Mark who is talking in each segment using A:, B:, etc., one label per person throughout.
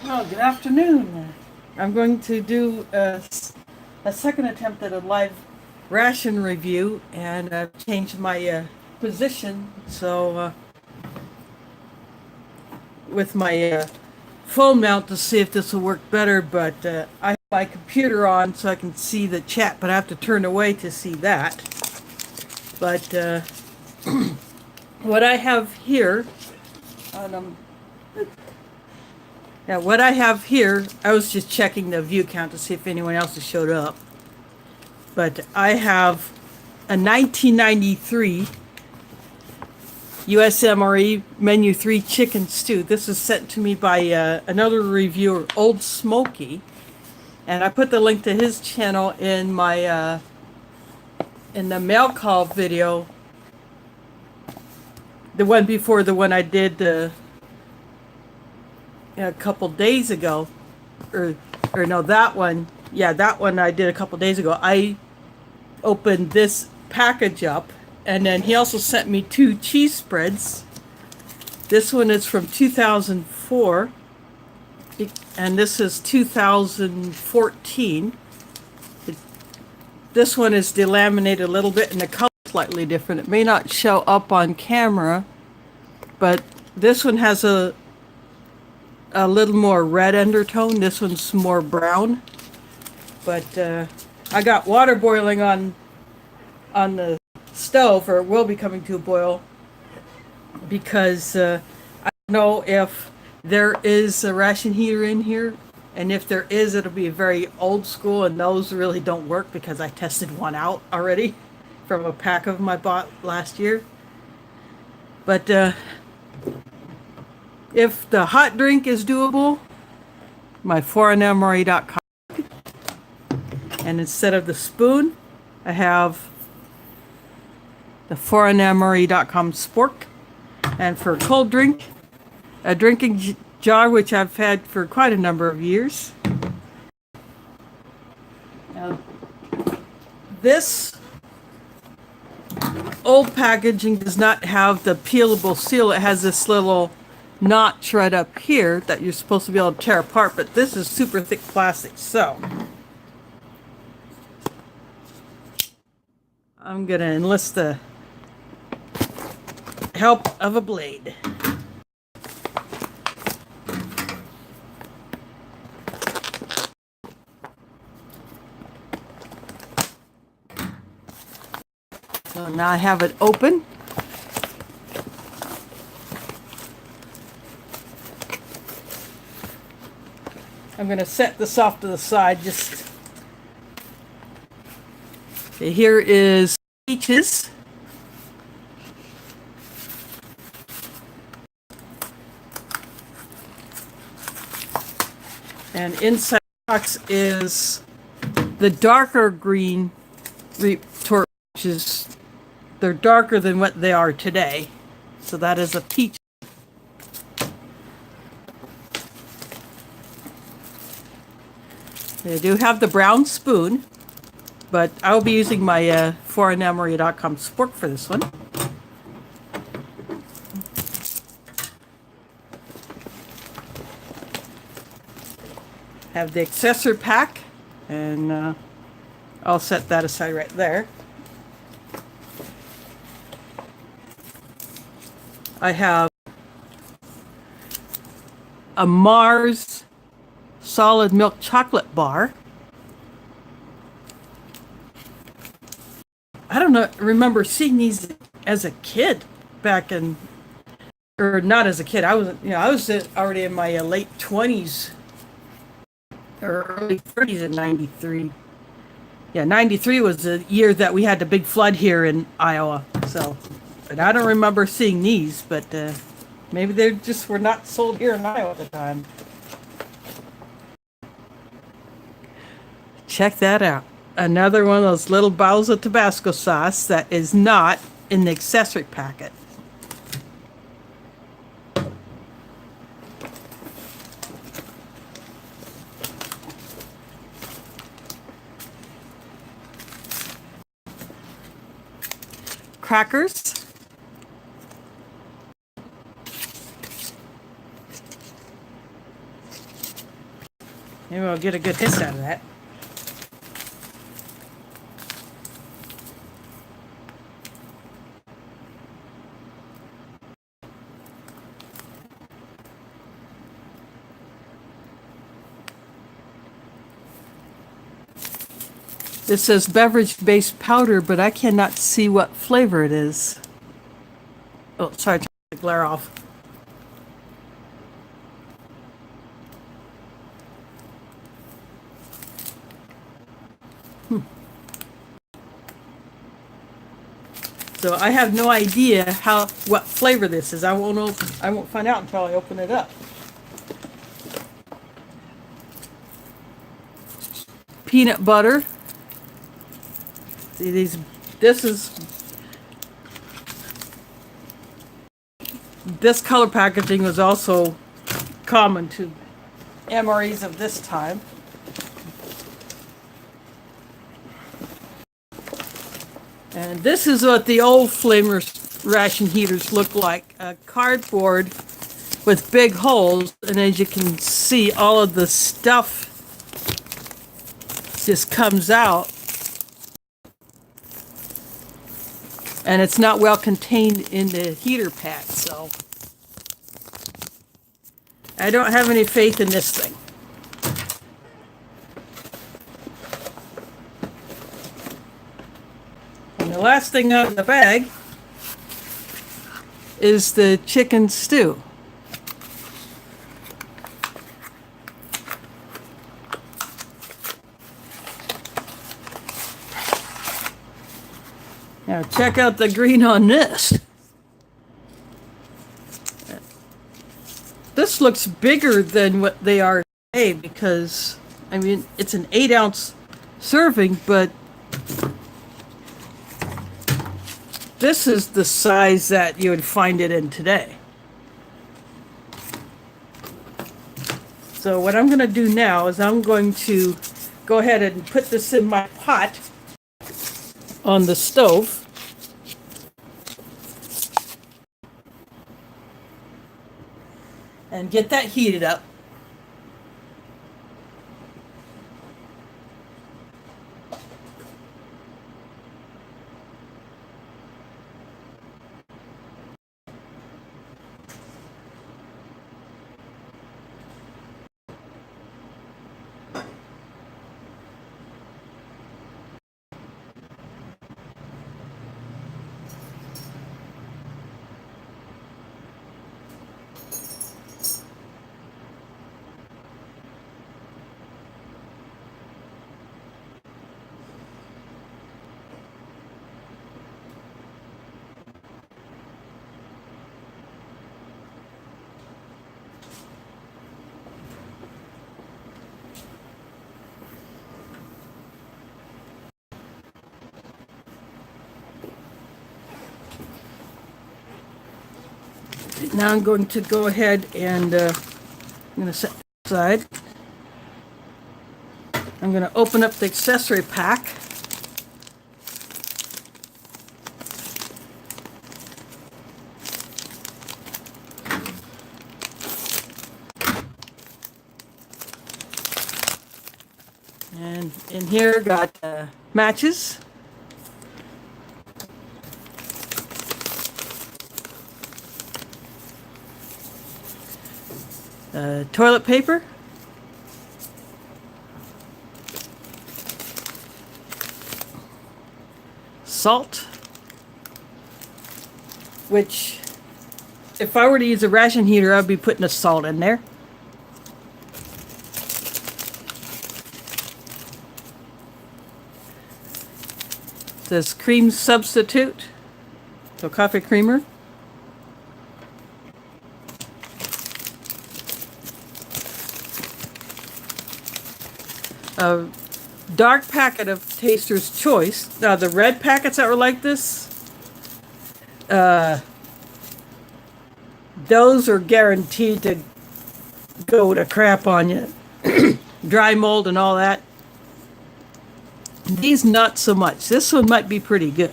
A: Oh, good afternoon. I'm going to do a second attempt at a live ration review, and I've changed my position. So with my phone mount to see if this will work better, but I have my computer on so I can see the chat, but I have to turn away to see that. But what I have here, um, yeah, what I have here, I was just checking the view count to see if anyone else has showed up. But I have a 1993 US MRE Menu 3 chicken stew. This is sent to me by another reviewer, Old Smoky. And I put the link to his channel in my in the mail call video. The one before the one I did a couple days ago. Or no, that one. Yeah, that one I did a couple days ago. I opened this package up, and then he also sent me 2 cheese spreads. This one is from 2004, and this is 2014. This one is delaminated a little bit, and the color is slightly different. It may not show up on camera, but this one has a little more red undertone. This one's more brown. But I got water boiling on the stove, or it will be coming to a boil, because I don't know if there is a ration heater in here, and if there is, it'll be very old school, and those really don't work because I tested one out already from a pack of them I bought last year. But if the hot drink is doable, my foreignmre.com. And instead of the spoon, I have the foreignmre.com spork. And for a cold drink, a drinking jar, which I've had for quite a number of years. Now, this old packaging does not have the peelable seal. It has this little notch right up here that you're supposed to be able to tear apart, but this is super thick plastic. So I'm going to enlist the help of a blade. So now I have it open. I'm going to set this off to the side. Just okay, here is peaches. And inside the box is the darker green retort, which is, they're darker than what they are today. So that is a peach. They do have the brown spoon, but I'll be using my foreignmre.com spork for this one. Have the accessory pack, and I'll set that aside right there. I have a Mars solid milk chocolate bar. I don't know, remember seeing these as a kid back in, or not as a kid. I was already in my late 20s or early 30s in 93. Yeah, 93 was the year that we had the big flood here in Iowa. So, but I don't remember seeing these, but maybe they just were not sold here in Iowa at the time. Check that out. Another one of those little bottles of Tabasco sauce that is not in the accessory packet. Crackers. Maybe I'll get a good hiss out of that. It says beverage-based powder, but I cannot see what flavor it is. Oh, sorry, turn the glare off. So I have no idea what flavor this is. I won't find out until I open it up. Peanut butter. See this color packaging was also common to MREs of this time. And this is what the old flamers ration heaters look like. A cardboard with big holes, and as you can see, all of the stuff just comes out. And it's not well contained in the heater pad, so I don't have any faith in this thing. And the last thing out of the bag is the chicken stew. Now check out the green on this. This looks bigger than what they are today because, I mean, it's an 8-ounce serving, but this is the size that you would find it in today. So what I'm going to do now is I'm going to go ahead and put this in my pot on the stove. And get that heated up. Now I'm going to go ahead and I'm going to set it aside. I'm going to open up the accessory pack. And in here got matches. Toilet paper, salt, which if I were to use a ration heater, I'd be putting the salt in there. It says cream substitute, so coffee creamer. A dark packet of Taster's Choice. Now the red packets that were like this, those are guaranteed to go to crap on you. Dry mold and all that. These not so much. This one might be pretty good.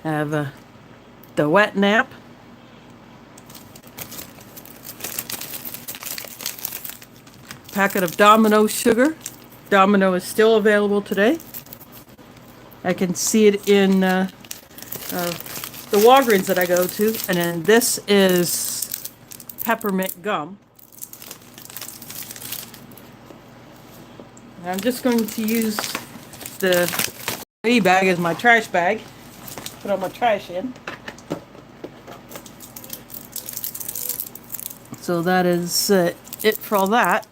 A: I have the wet nap. Packet of Domino sugar. Domino is still available today. I can see it in the Walgreens that I go to. And then this is peppermint gum. And I'm just going to use the MRE bag as my trash bag. Put all my trash in. So that is it for all that.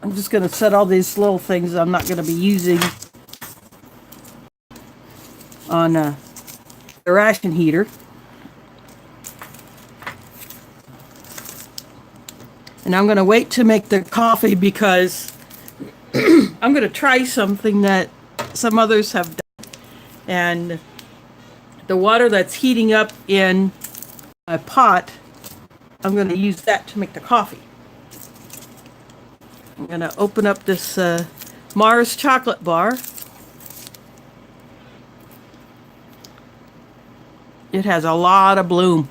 A: I'm just going to set all these little things I'm not going to be using on the ration heater. And I'm going to wait to make the coffee because I'm going to try something that some others have done. And the water that's heating up in a pot, I'm going to use that to make the coffee. I'm going to open up this Mars chocolate bar. It has a lot of bloom.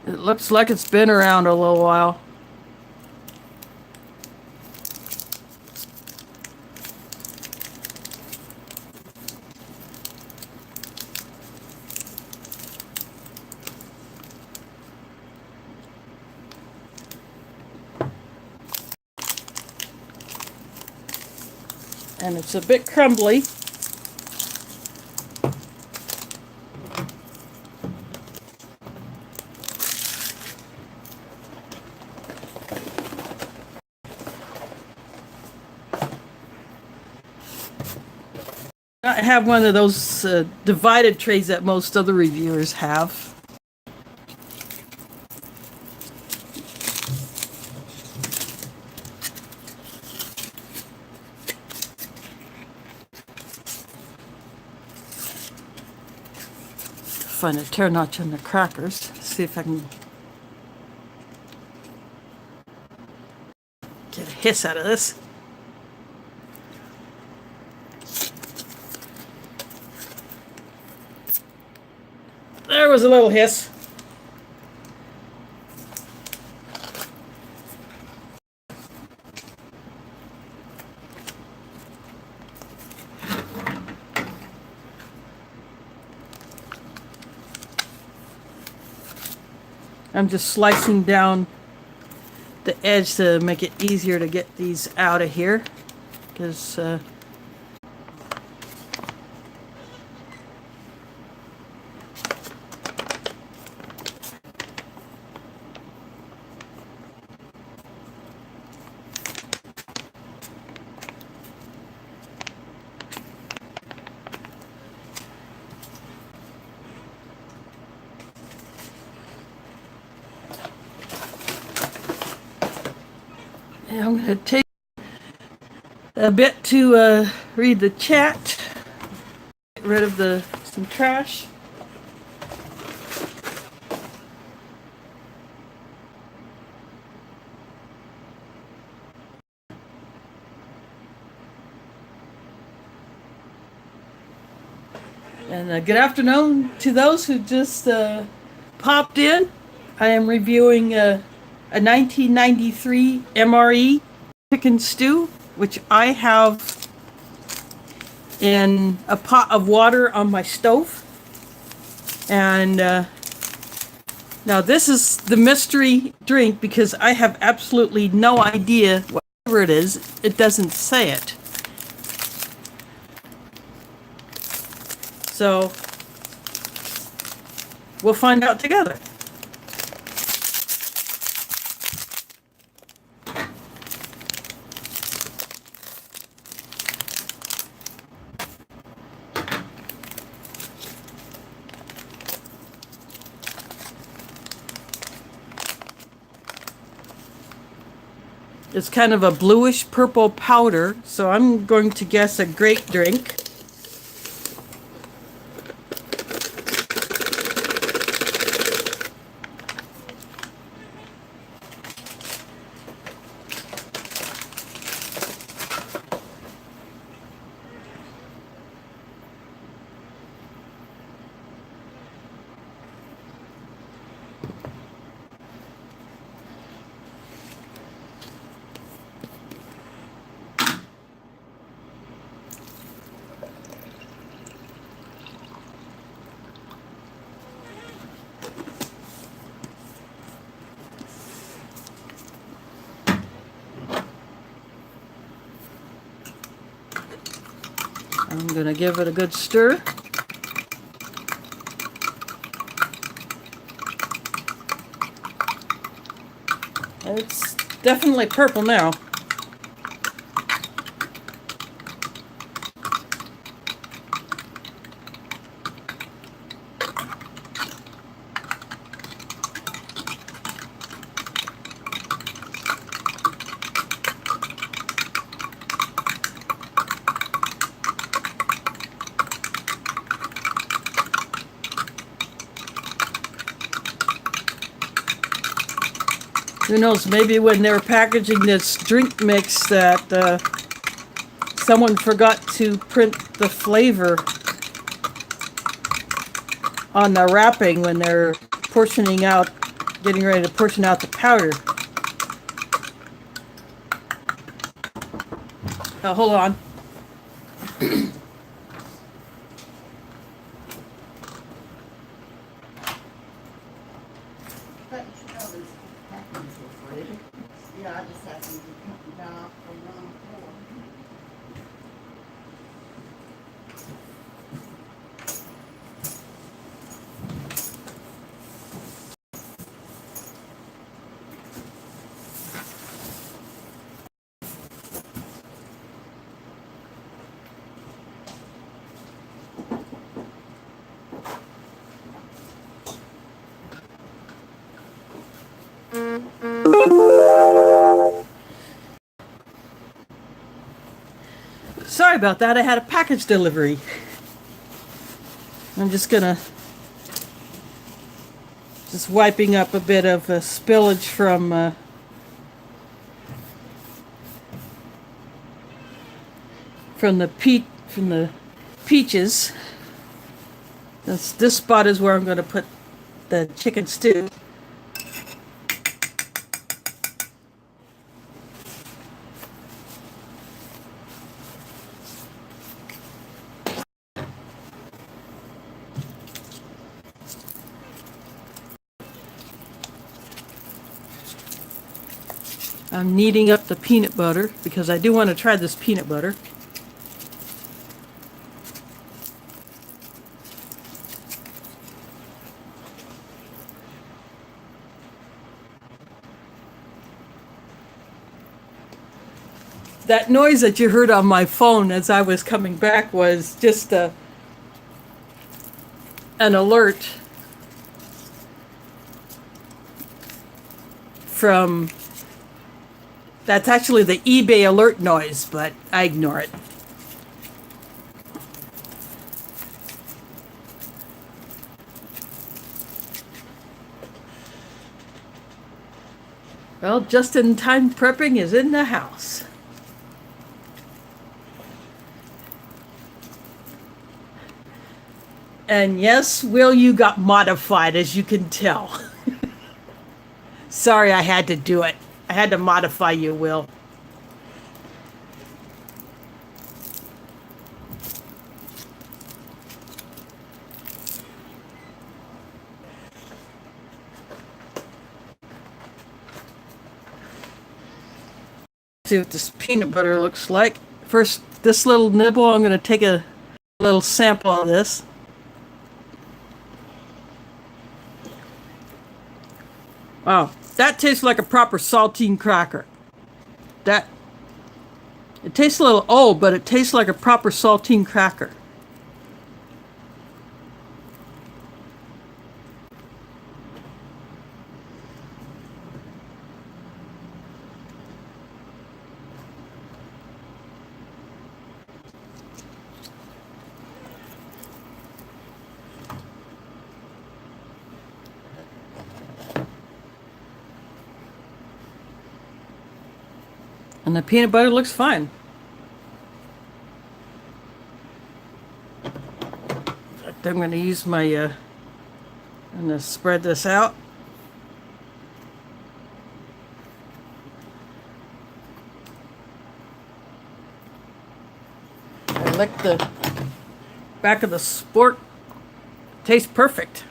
A: It looks like it's been around a little while. And it's a bit crumbly. I have one of those divided trays that most other reviewers have. Find a tear notch in the crackers. See if I can get a hiss out of this. There was a little hiss. I'm just slicing down the edge to make it easier to get these out of here, because I'm going to take a bit to read the chat, get rid of some trash. And good afternoon to those who just popped in. I am reviewing a 1993 MRE chicken stew, which I have in a pot of water on my stove. And now this is the mystery drink because I have absolutely no idea whatever it is. It doesn't say it. So we'll find out together. It's kind of a bluish purple powder, so I'm going to guess a grape drink. I'm going to give it a good stir. It's definitely purple now. Who knows, maybe when they were packaging this drink mix that someone forgot to print the flavor on the wrapping when they're portioning out, getting ready to portion out the powder. Now, hold on.
B: Yeah, I just happened to come down from room 4.
A: Sorry about that, I had a package delivery. I'm just wiping up a bit of spillage from the peaches. This spot is where I'm going to put the chicken stew. I'm kneading up the peanut butter because I do want to try this peanut butter. That noise that you heard on my phone as I was coming back was just an alert from... That's actually the eBay alert noise, but I ignore it. Well, just-in-time prepping is in the house. And yes, Will, you got modified, as you can tell. Sorry, I had to do it. I had to modify you, Will. See what this peanut butter looks like. First, this little nibble, I'm going to take a little sample of this. Wow, that tastes like a proper saltine cracker. It tastes a little old, but it tastes like a proper saltine cracker. And the peanut butter looks fine. I'm going to use my, I'm going to spread this out. I lick the back of the spork. Tastes perfect.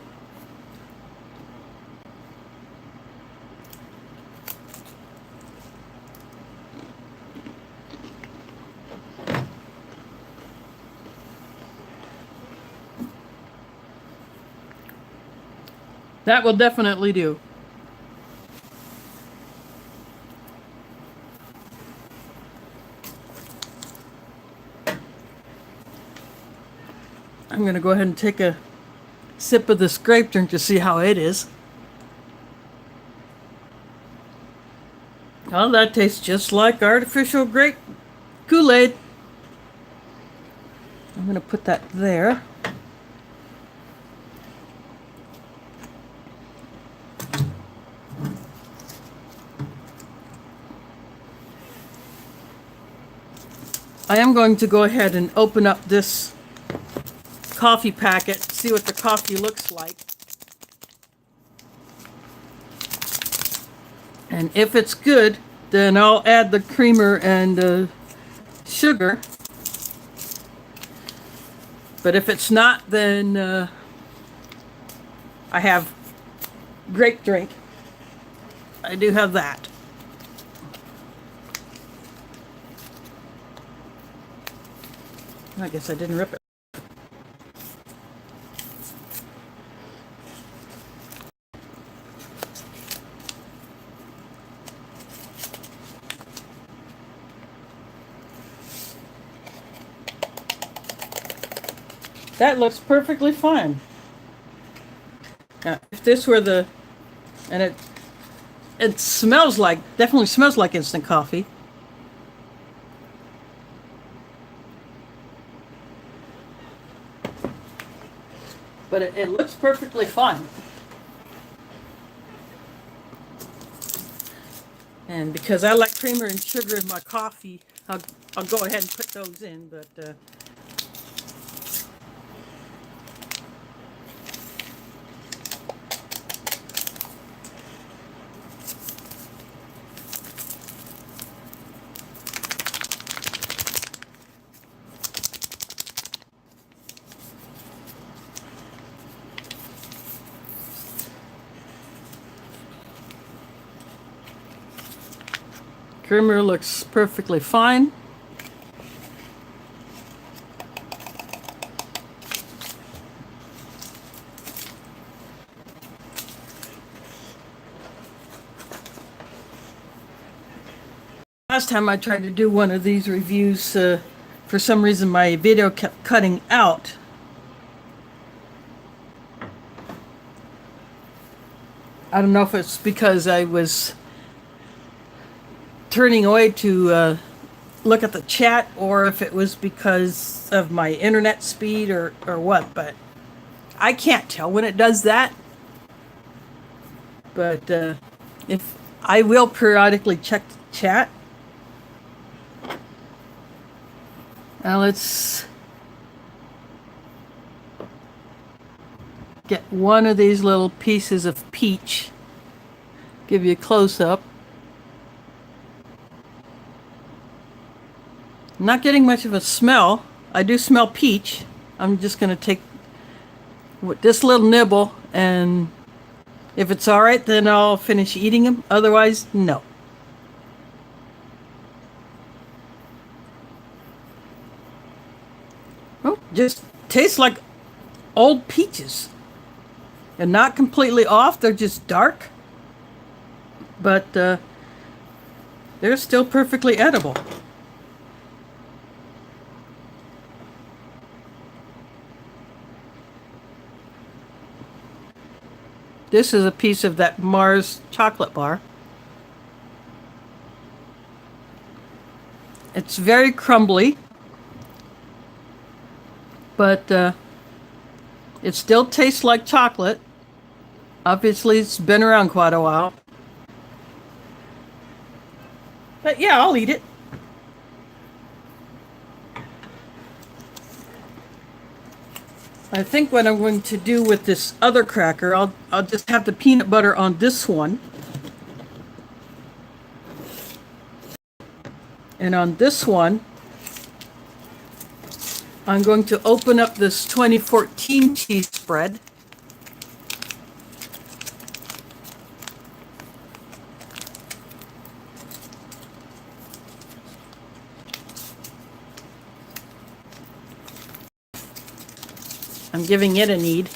A: That will definitely do. I'm going to go ahead and take a sip of this grape drink to see how it is. Well, that tastes just like artificial grape Kool-Aid. I'm going to put that there. I am going to go ahead and open up this coffee packet, see what the coffee looks like. And if it's good, then I'll add the creamer and sugar. But if it's not, then I have grape drink. I do have that. I guess I didn't rip it. That looks perfectly fine. Now, if this were the, and it smells like, definitely smells like instant coffee. But it looks perfectly fine. And because I like creamer and sugar in my coffee, I'll go ahead and put those in, but creamer looks perfectly fine. Last time I tried to do one of these reviews, for some reason my video kept cutting out. I don't know if it's because I was turning away to look at the chat, or if it was because of my internet speed or what, but I can't tell when it does that. But if I will periodically check the chat. Now let's get one of these little pieces of peach. Give you a close-up. Not getting much of a smell. I do smell peach. I'm just going to take this little nibble, and if it's all right, then I'll finish eating them. Otherwise, no. Oh, just tastes like old peaches. And not completely off. They're just dark. But they're still perfectly edible. This is a piece of that Mars chocolate bar. It's very crumbly, but it still tastes like chocolate. Obviously, it's been around quite a while. But yeah, I'll eat it. I think what I'm going to do with this other cracker, I'll just have the peanut butter on this one. And on this one, I'm going to open up this 2014 cheese spread. I'm giving it a knead.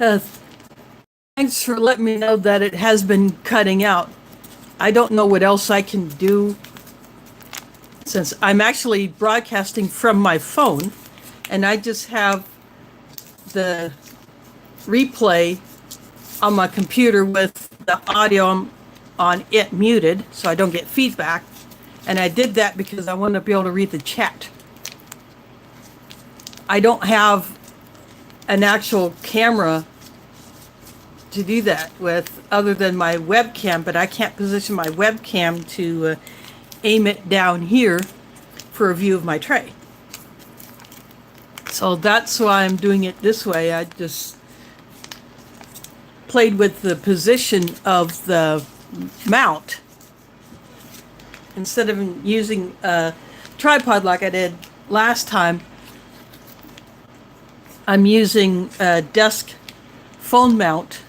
A: Uh, thanks for letting me know that it has been cutting out. I don't know what else I can do since I'm actually broadcasting from my phone and I just have the replay on my computer with the audio on it muted so I don't get feedback. And I did that because I want to be able to read the chat. I don't have an actual camera to do that with other than my webcam, but I can't position my webcam to aim it down here for a view of my tray. So that's why I'm doing it this way. I just played with the position of the mount instead of using a tripod like I did last time. I'm using a desk phone mount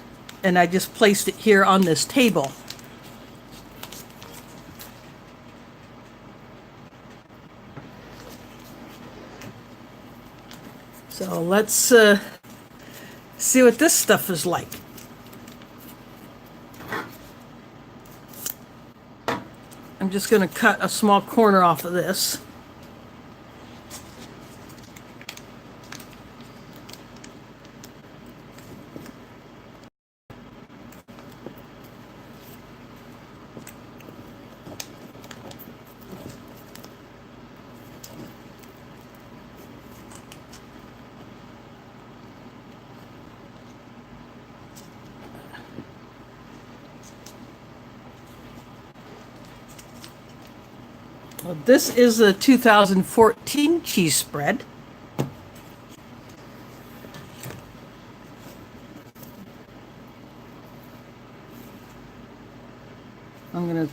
A: and I just placed it here on this table. So let's see what this stuff is like. I'm just going to cut a small corner off of this. Well, this is a 2014 cheese spread. I'm gonna,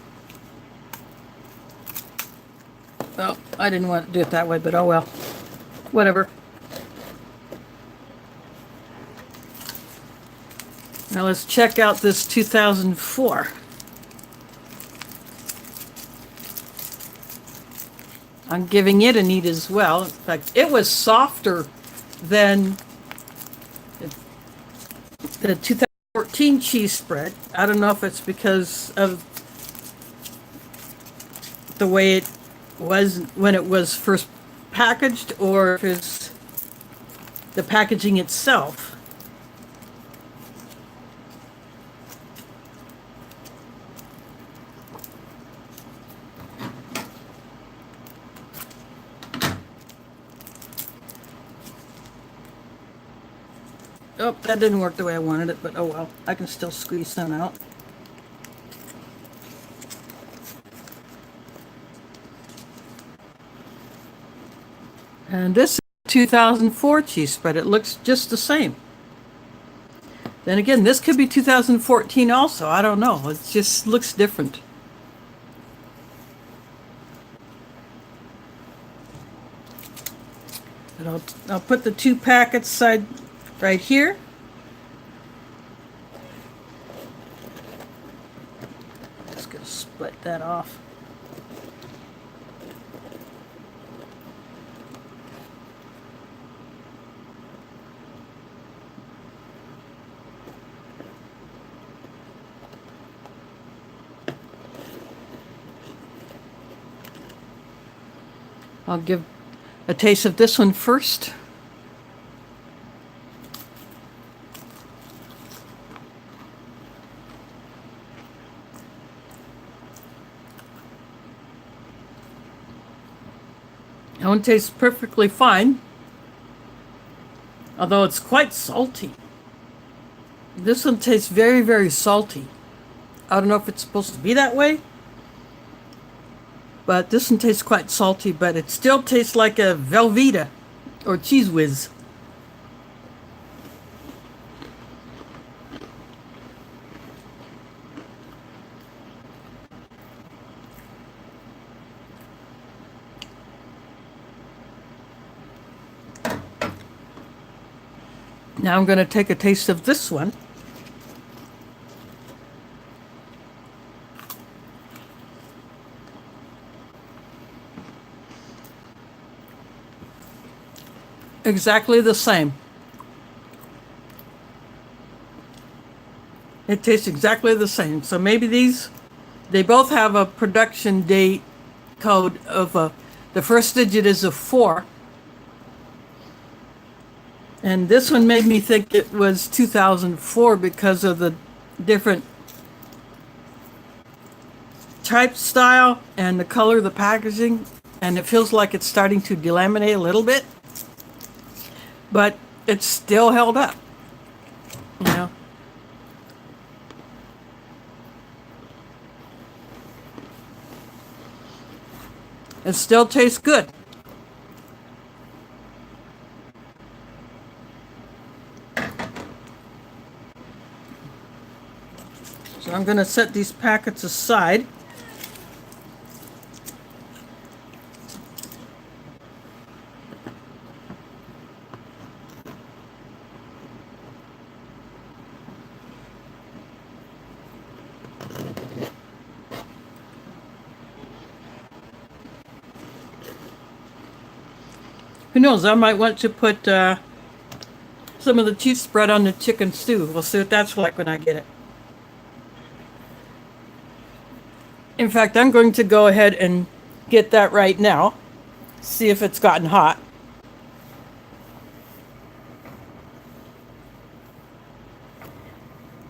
A: oh, I didn't want to do it that way, but oh well, whatever. Now let's check out this 2004. I'm giving it a need as well. In fact, it was softer than the 2014 cheese spread. I don't know if it's because of the way it was when it was first packaged or if it's the packaging itself. Oh, that didn't work the way I wanted it, but oh well. I can still squeeze some out. And this is 2004 cheese spread. It looks just the same. Then again, this could be 2014 also. I don't know. It just looks different. And I'll put the two packets side right here. Just gonna split that off. I'll give a taste of this one first. That one tastes perfectly fine, although it's quite salty. This one tastes very, very salty. I don't know if it's supposed to be that way, but this one tastes quite salty, but it still tastes like a Velveeta or Cheese Whiz. Now I'm going to take a taste of this one. Exactly the same. It tastes exactly the same. So maybe they both have a production date code of the first digit is a 4. And this one made me think it was 2004 because of the different type style and the color of the packaging. And it feels like it's starting to delaminate a little bit. But it's still held up. You know? It still tastes good. So I'm going to set these packets aside. Who knows, I might want to put some of the cheese spread on the chicken stew. We'll see what that's like when I get it. In fact, I'm going to go ahead and get that right now. See if it's gotten hot.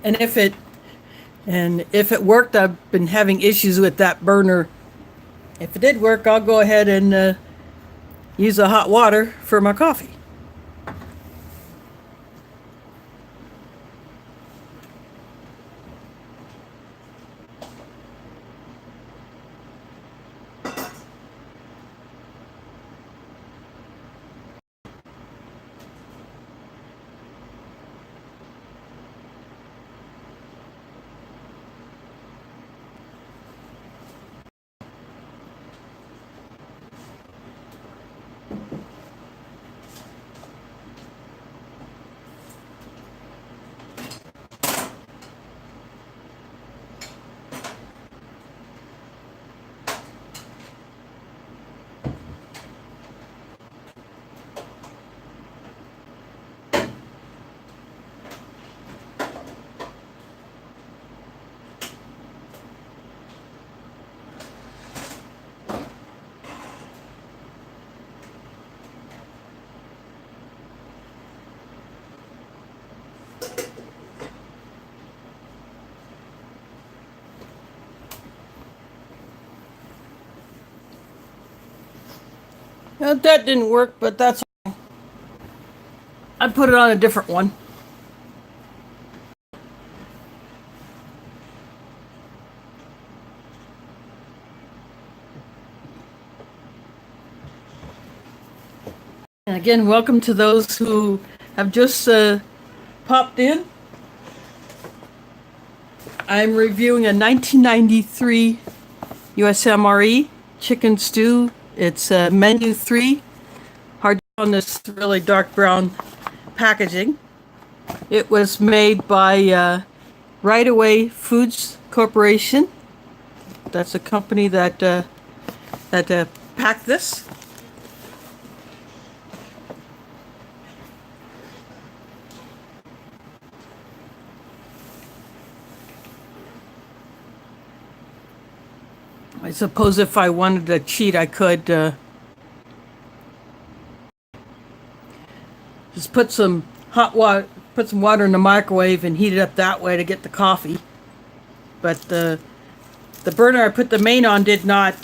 A: And if it worked, I've been having issues with that burner. If it did work, I'll go ahead and use the hot water for my coffee. Now, that didn't work, but that's okay. I put it on a different one. And again, welcome to those who have just popped in. I'm reviewing a 1993 US MRE chicken stew. It's menu 3, hard on this really dark brown packaging. It was made by Right Away Foods Corporation. That's a company that packed this. I suppose if I wanted to cheat, I could just put some hot water, put some water in the microwave and heat it up that way to get the coffee. But the burner I put the main on did not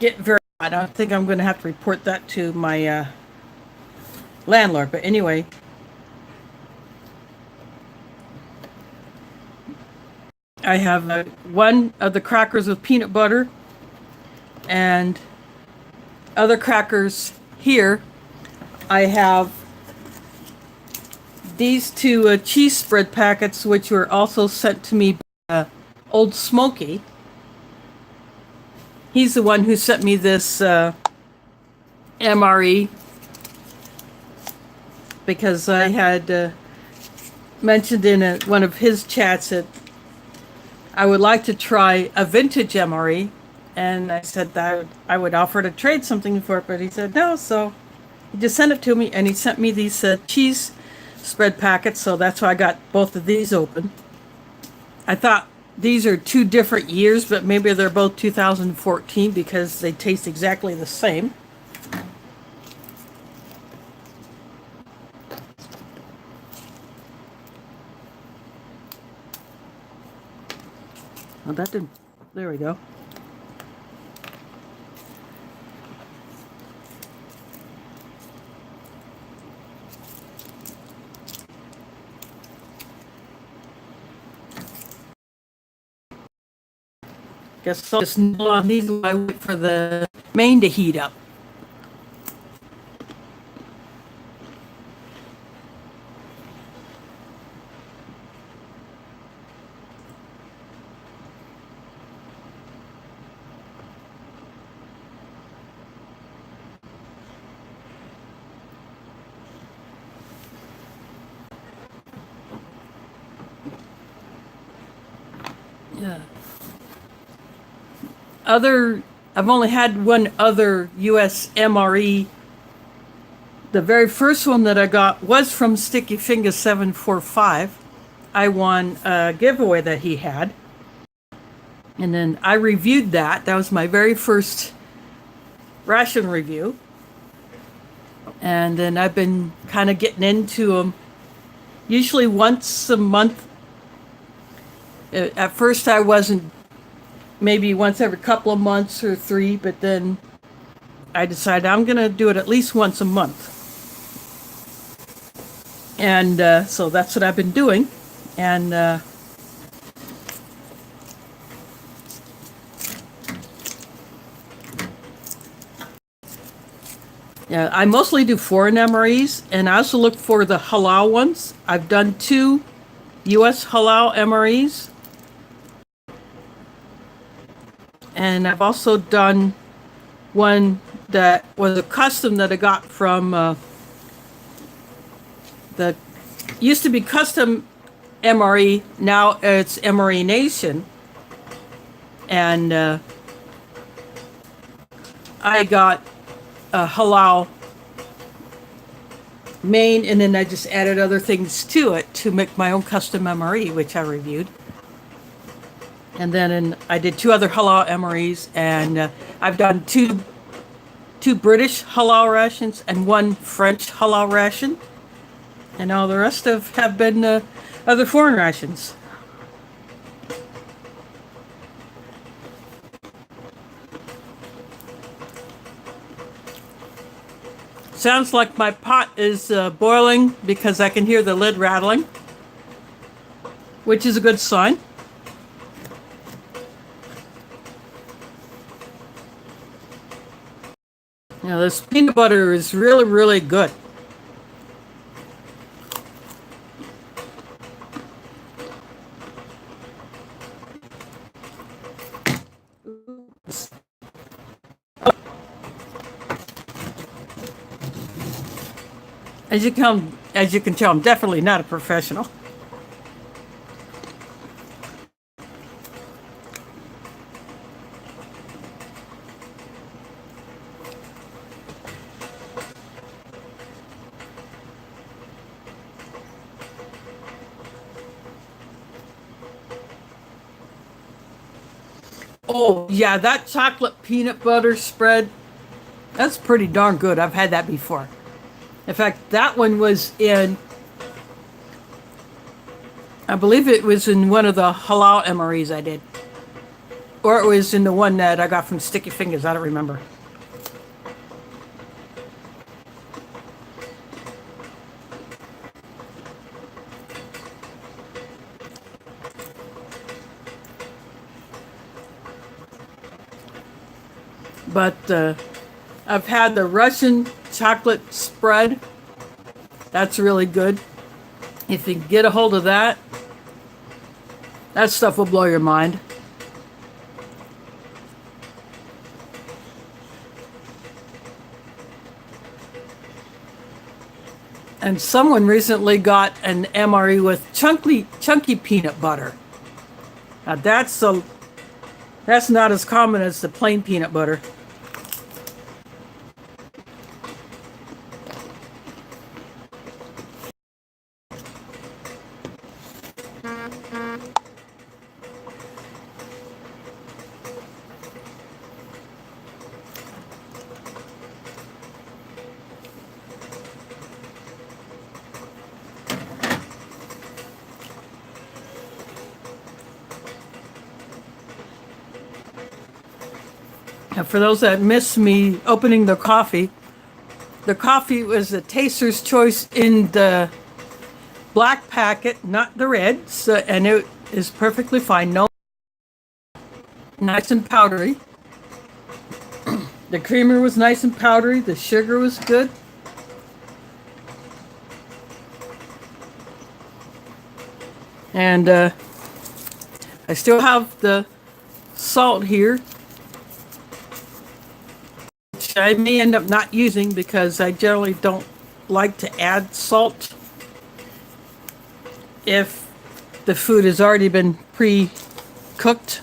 A: get very hot. I think I'm going to have to report that to my landlord. But anyway. I have one of the crackers with peanut butter and other crackers here. I have these two cheese spread packets, which were also sent to me by Old Smoky. He's the one who sent me this MRE because I had mentioned in one of his chats that I would like to try a vintage MRE, and I said that I would offer to trade something for it, but he said no, so he just sent it to me, and he sent me these cheese spread packets, so that's why I got both of these open. I thought these are 2 different years, but maybe they're both 2014 because they taste exactly the same. Oh, that didn't. There we go. Guess I'll just nibble on these while I wait for the main to heat up. Yeah. I've only had one other US MRE. The very first one that I got was from Sticky Fingers 745. I won a giveaway that he had. And then I reviewed that. That was my very first ration review. And then I've been kind of getting into them usually once a month. At first I wasn't, maybe once every couple of months or 3, but then I decided I'm going to do it at least once a month. And so that's what I've been doing. And yeah, I mostly do foreign MREs, and I also look for the halal ones. I've done 2 US halal MREs. And I've also done one that was a custom that I got from the used to be custom MRE, now it's MRE Nation. And I got a halal main, and then I just added other things to it to make my own custom MRE, which I reviewed. And then I did 2 other halal MREs, and I've done two British halal rations and 1 French halal ration. And all the rest have been other foreign rations. Sounds like my pot is boiling because I can hear the lid rattling, which is a good sign. Now this peanut butter is really, really good. As you can tell, I'm definitely not a professional. Oh, yeah, that chocolate peanut butter spread, that's pretty darn good. I've had that before. In fact, that one was in, I believe it was in one of the halal MREs I did. Or it was in the one that I got from Sticky Fingers, I don't remember. But I've had the Russian chocolate spread. That's really good. If you can get a hold of that, that stuff will blow your mind. And someone recently got an MRE with chunky peanut butter. Now that's not as common as the plain peanut butter. For those that missed me opening the coffee was a taster's choice in the black packet, not the red, so, and it is perfectly fine. No, nice and powdery. The creamer was nice and powdery. The sugar was good. And I still have the salt here, which I may end up not using because I generally don't like to add salt if the food has already been pre-cooked.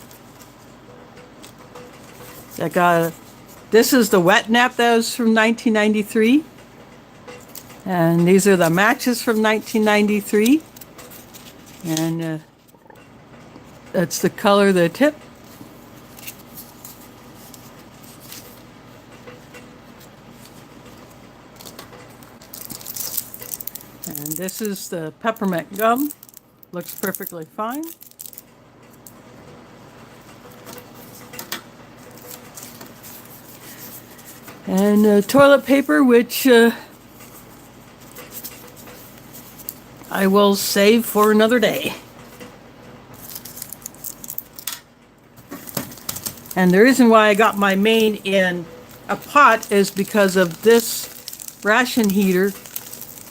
A: This is the wet nap that was from 1993. And these are the matches from 1993. And that's the color of the tip. And this is the peppermint gum. Looks perfectly fine. And toilet paper, which I will save for another day. And the reason why I got my main in a pot is because of this ration heater.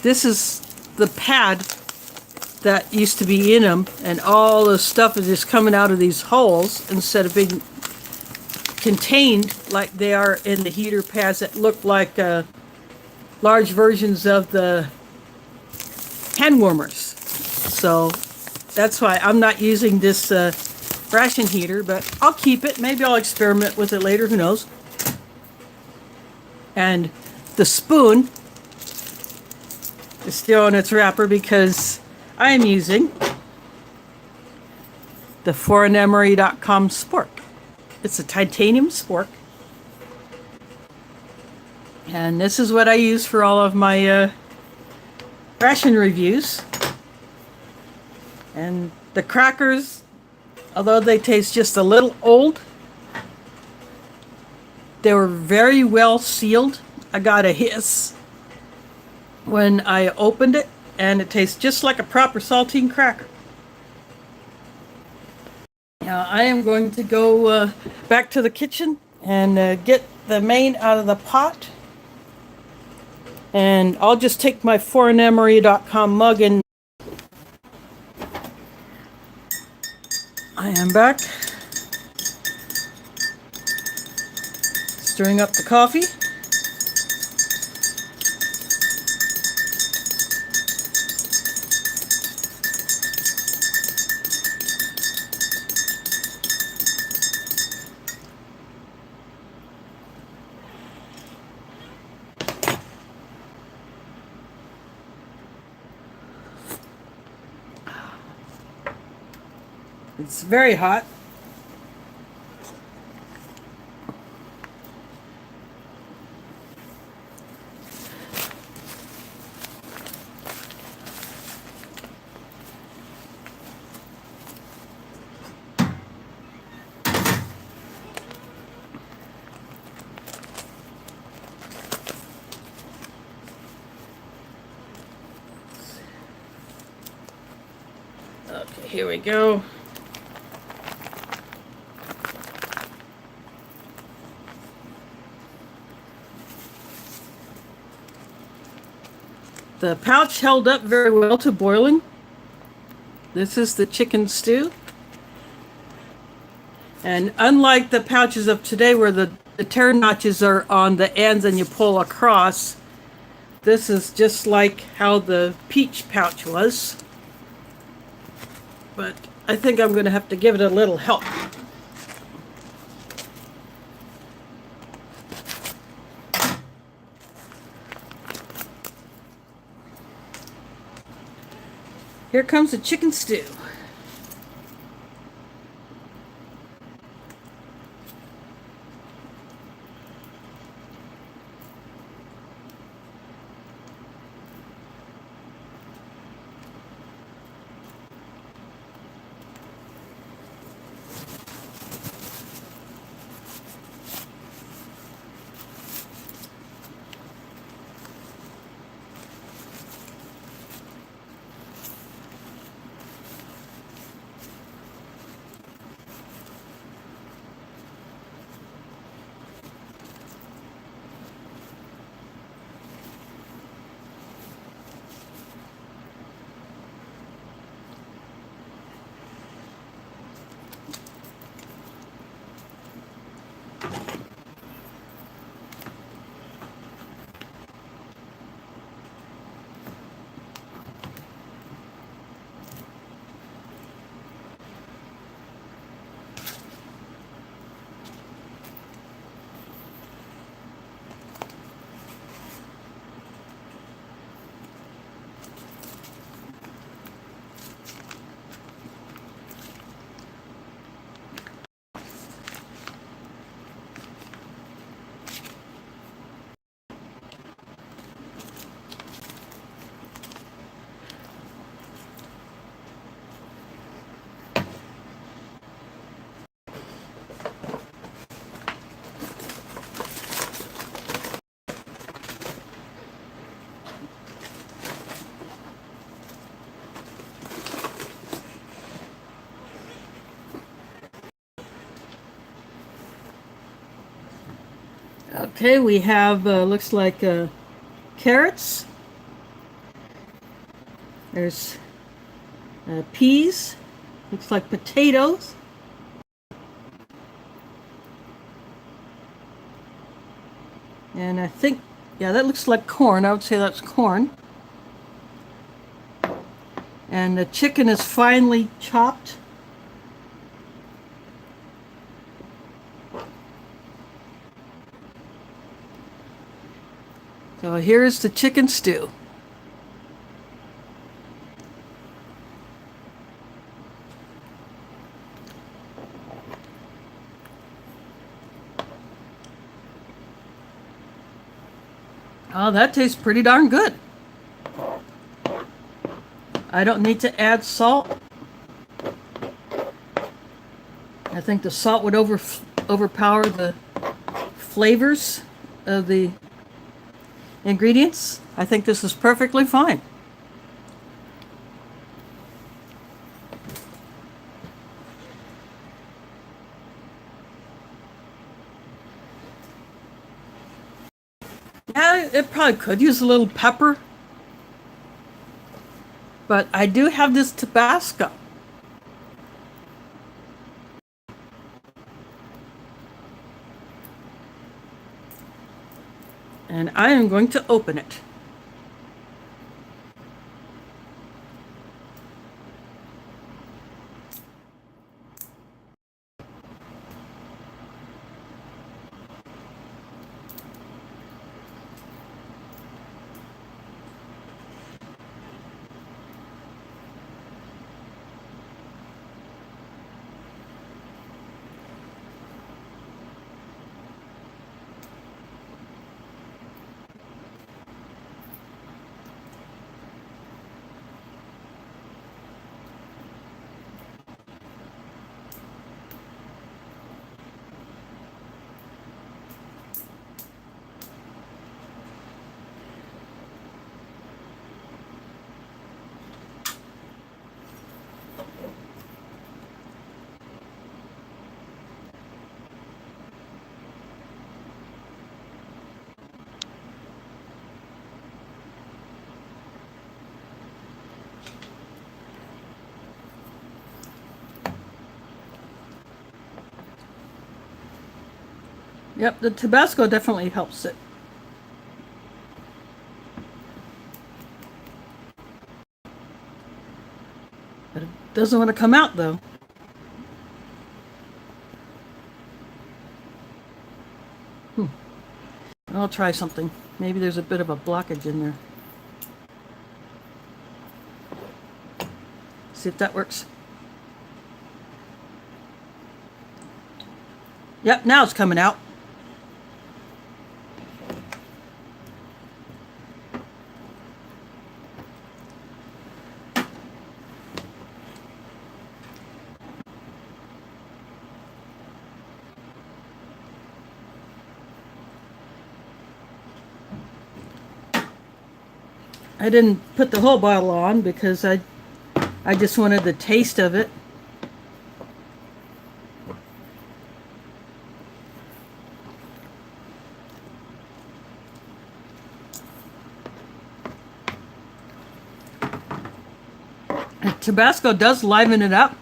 A: This is the pad that used to be in them, and all the stuff is just coming out of these holes instead of being contained like they are in the heater pads that look like large versions of the hand warmers. So that's why I'm not using this ration heater, but I'll keep it. Maybe I'll experiment with it later, who knows. And the spoon is still in its wrapper because I am using the foreignmre.com spork. It's a titanium spork. And this is what I use for all of my ration reviews. And the crackers, although they taste just a little old, they were very well sealed. I got a hiss when I opened it, and it tastes just like a proper saltine cracker. Now I am going to go back to the kitchen and get the main out of the pot. And I'll just take my foreignmre.com mug and I am back. Stirring up the coffee. It's very hot. Okay, here we go. The pouch held up very well to boiling. This is the chicken stew. And unlike the pouches of today where the tear notches are on the ends and you pull across, this is just like how the peach pouch was. But I think I'm going to have to give it a little help. Here comes the chicken stew. Okay, we have, looks like carrots. There's peas. Looks like potatoes. And I think, yeah, that looks like corn. I would say that's corn. And the chicken is finely chopped. So here's the chicken stew. Oh, that tastes pretty darn good. I don't need to add salt. I think the salt would overpower the flavors of the ingredients. I think this is perfectly fine. Yeah, it probably could use a little pepper. But I do have this Tabasco. And I am going to open it. Yep, the Tabasco definitely helps it. But it doesn't want to come out though. I'll try something. Maybe there's a bit of a blockage in there. See if that works. Yep, now it's coming out. I didn't put the whole bottle on because I just wanted the taste of it. And Tabasco does liven it up.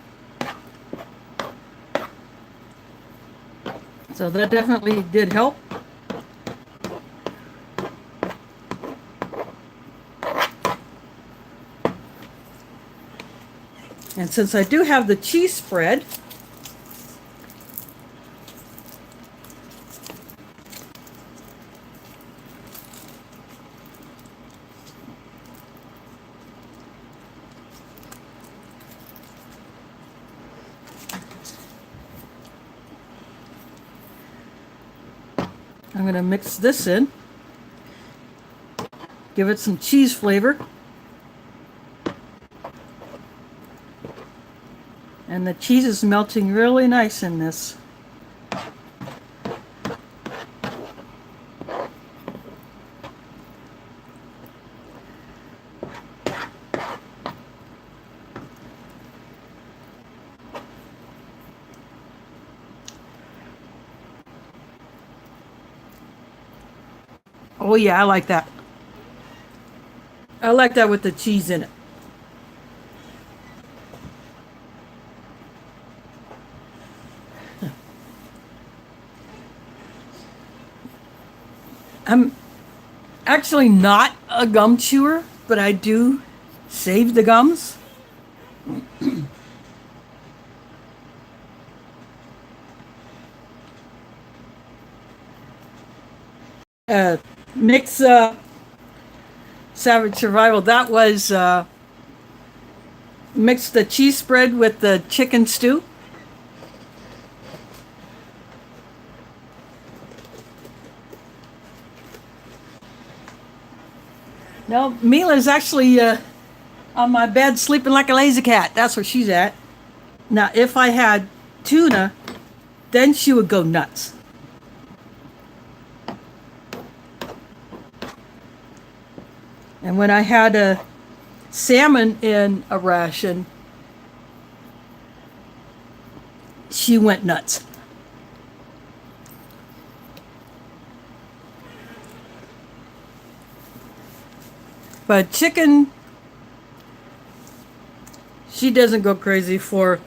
A: So that definitely did help. And since I do have the cheese spread, I'm going to mix this in, give it some cheese flavor. And the cheese is melting really nice in this. Oh yeah, I like that. I like that with the cheese in it. I'm actually not a gum chewer, but I do save the gums. Uh, mix Savage Survival. That was mix the cheese spread with the chicken stew. No, Mila's actually on my bed sleeping like a lazy cat. That's where she's at. Now, if I had tuna, then she would go nuts. And when I had a salmon in a ration, she went nuts. But chicken, she doesn't go crazy for. Of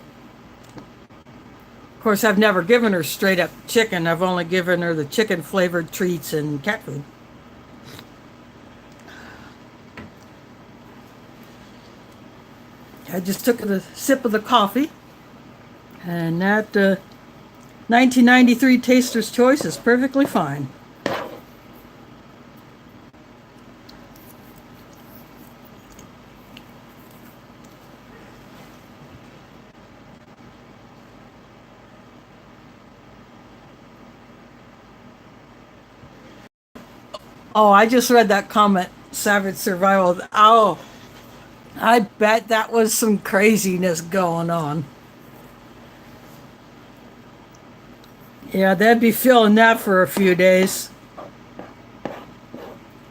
A: course, I've never given her straight up chicken. I've only given her the chicken flavored treats and cat food. I just took a sip of the coffee, and that 1993 Taster's Choice is perfectly fine. Oh, I just read that comment, Savage Survival. Oh, I bet that was some craziness going on. Yeah, they'd be feeling that for a few days.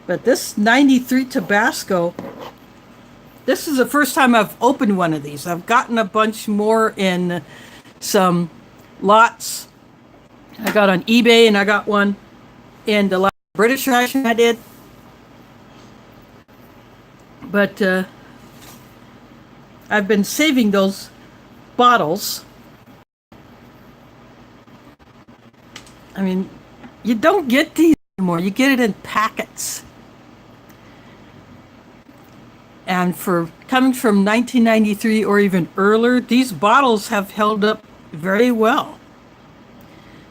A: But this 93 Tabasco, this is the first time I've opened one of these. I've gotten a bunch more in some lots. I got on eBay, and I got one in the last British ration I did. But I've been saving those bottles. I mean, you don't get these anymore. You get it in packets. And for coming from 1993 or even earlier, these bottles have held up very well.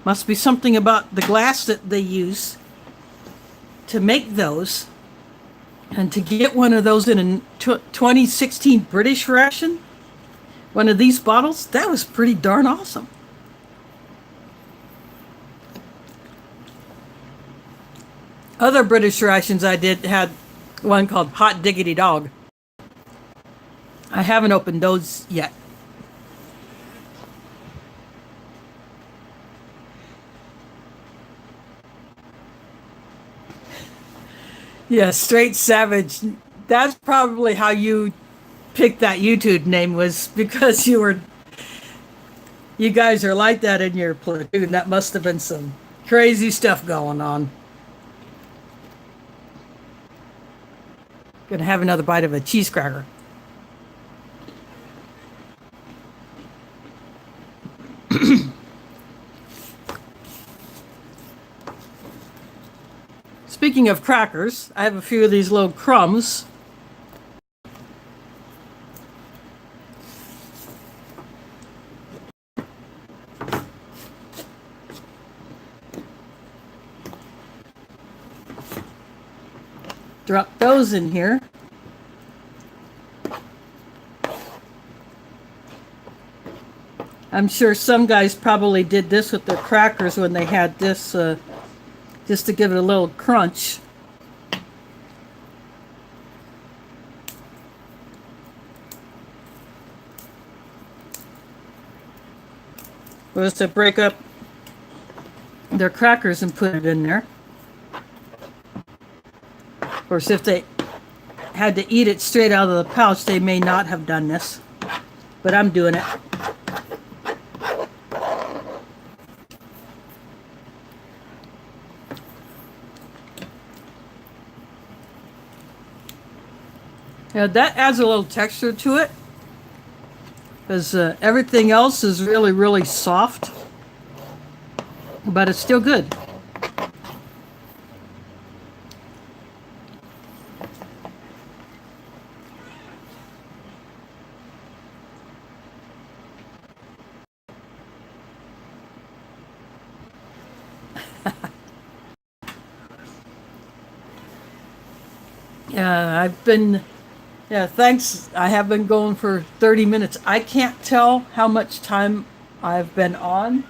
A: Must be something about the glass that they use to make those. And to get one of those in a 2016 British ration, one of these bottles, that was pretty darn awesome. Other British rations I did had one called Hot Diggity Dog. I haven't opened those yet. Yeah, Straight Savage. That's probably how you picked that YouTube name, was because you guys are like that in your platoon. That must have been some crazy stuff going on. Gonna have another bite of a cheese cracker. Speaking of crackers, I have a few of these little crumbs. Drop those in here. I'm sure some guys probably did this with their crackers when they had this, just to give it a little crunch. Was to break up their crackers and put it in there. Of course, if they had to eat it straight out of the pouch, they may not have done this. But I'm doing it. Yeah, that adds a little texture to it, because everything else is really, really soft, but it's still good. Yeah, thanks. I have been going for 30 minutes. I can't tell how much time I've been on.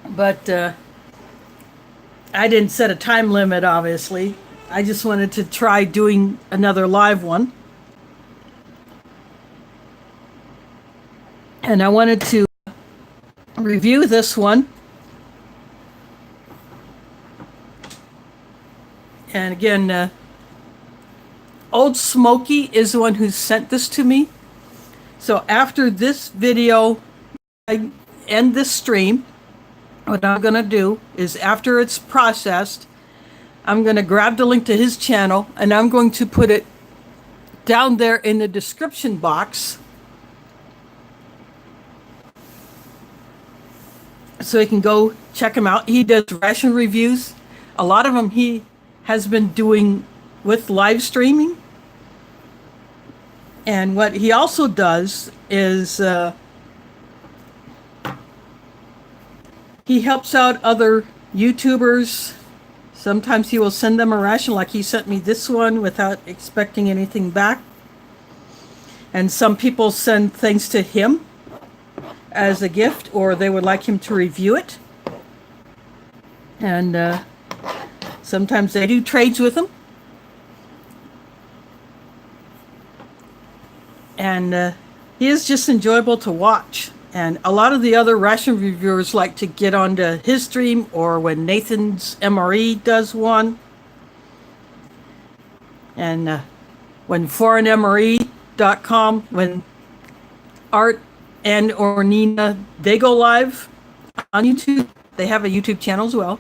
A: But I didn't set a time limit, obviously. I just wanted to try doing another live one. And I wanted to review this one. And again, Old Smoky is the one who sent this to me. So after this video, I end this stream. What I'm going to do is, after it's processed, I'm going to grab the link to his channel and I'm going to put it down there in the description box so you can go check him out. He does ration reviews. A lot of them he has been doing with live streaming. And what he also does is he helps out other YouTubers. Sometimes he will send them a ration, like he sent me this one without expecting anything back. And some people send things to him as a gift, or they would like him to review it. And sometimes they do trades with him. And he is just enjoyable to watch. And a lot of the other ration reviewers like to get onto his stream, or when Nathan's MRE does one. And when foreignmre.com, when Art and or Nina, they go live on YouTube. They have a YouTube channel as well.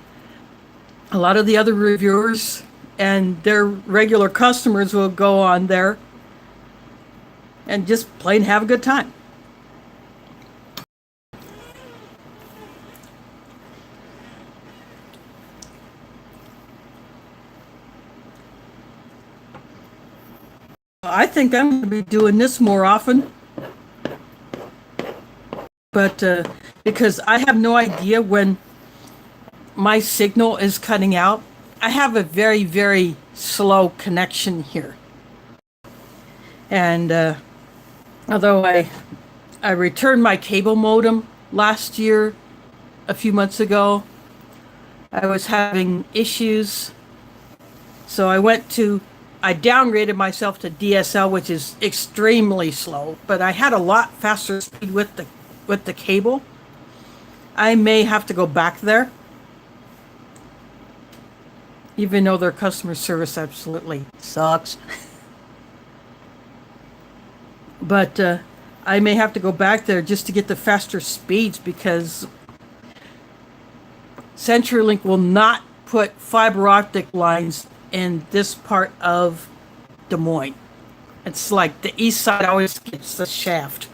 A: A lot of the other reviewers and their regular customers will go on there and just play and have a good time. I think I'm going to be doing this more often, but because I have no idea when my signal is cutting out. I have a very, very slow connection here. And although I returned my cable modem last year, a few months ago, I was having issues. So I downgraded myself to DSL, which is extremely slow, but I had a lot faster speed with the cable. I may have to go back there, even though their customer service absolutely sucks. But I may have to go back there just to get the faster speeds, because CenturyLink will not put fiber optic lines in this part of Des Moines. It's like the east side always gets the shaft.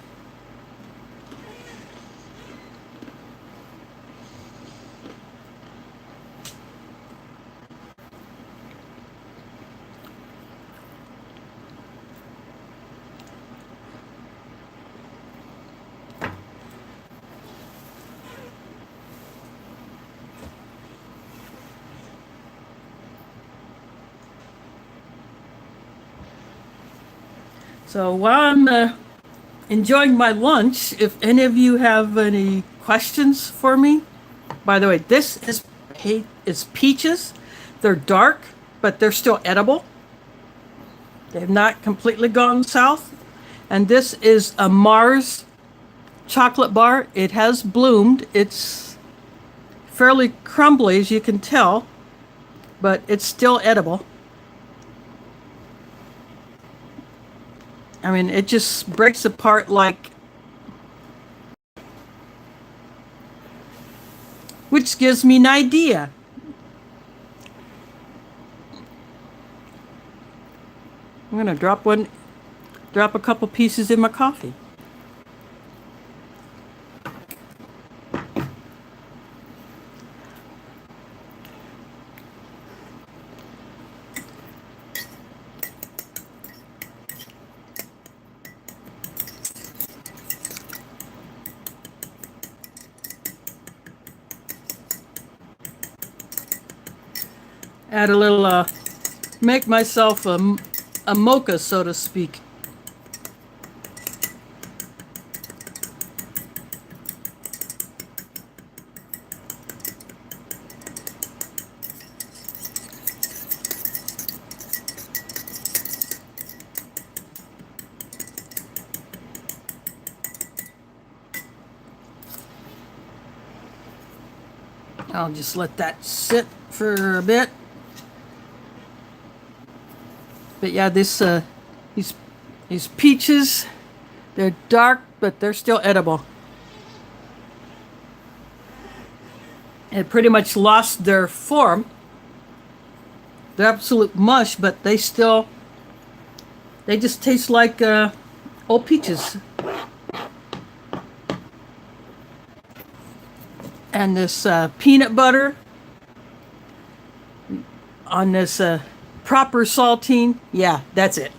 A: So while I'm enjoying my lunch, if any of you have any questions for me, by the way, this is peaches. They're dark, but they're still edible. They've not completely gone south. And this is a Mars chocolate bar. It has bloomed. It's fairly crumbly, as you can tell, but it's still edible. I mean, it just breaks apart like... Which gives me an idea. I'm gonna drop a couple pieces in my coffee. Add a little, make myself a mocha, so to speak. I'll just let that sit for a bit. But yeah, these peaches, they're dark, but they're still edible. It pretty much lost their form. They're absolute mush, but they just taste like old peaches. And this peanut butter on this proper saltine, yeah, that's it.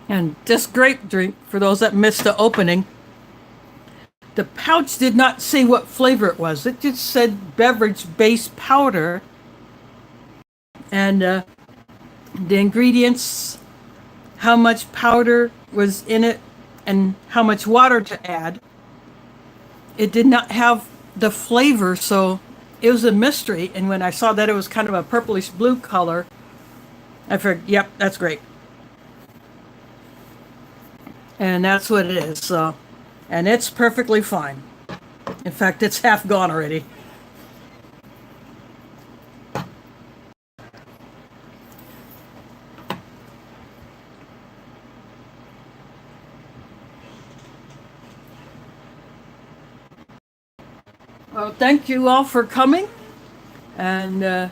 A: And this grape drink, for those that missed the opening, the pouch did not say what flavor it was. It just said beverage base powder. And the ingredients, how much powder was in it, and how much water to add. It did not have the flavor, so it was a mystery. And when I saw that it was kind of a purplish blue color, I figured, yep, that's great. And that's what it is. So, and it's perfectly fine. In fact, it's half gone already. Well, thank you all for coming. And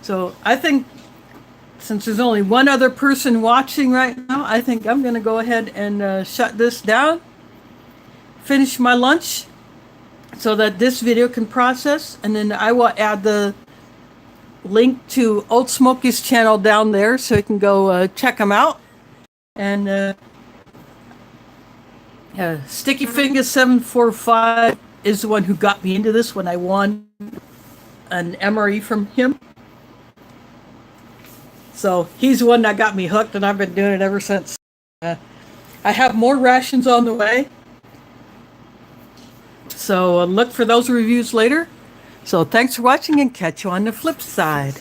A: so I think since there's only one other person watching right now, I think I'm going to go ahead and shut this down, finish my lunch so that this video can process, and then I will add the link to Old Smoky's channel down there so you can go check him out. And Sticky Fingers 745 is the one who got me into this when I won an MRE from him. So he's the one that got me hooked, and I've been doing it ever since. I have more rations on the way. So look for those reviews later. So thanks for watching, and catch you on the flip side.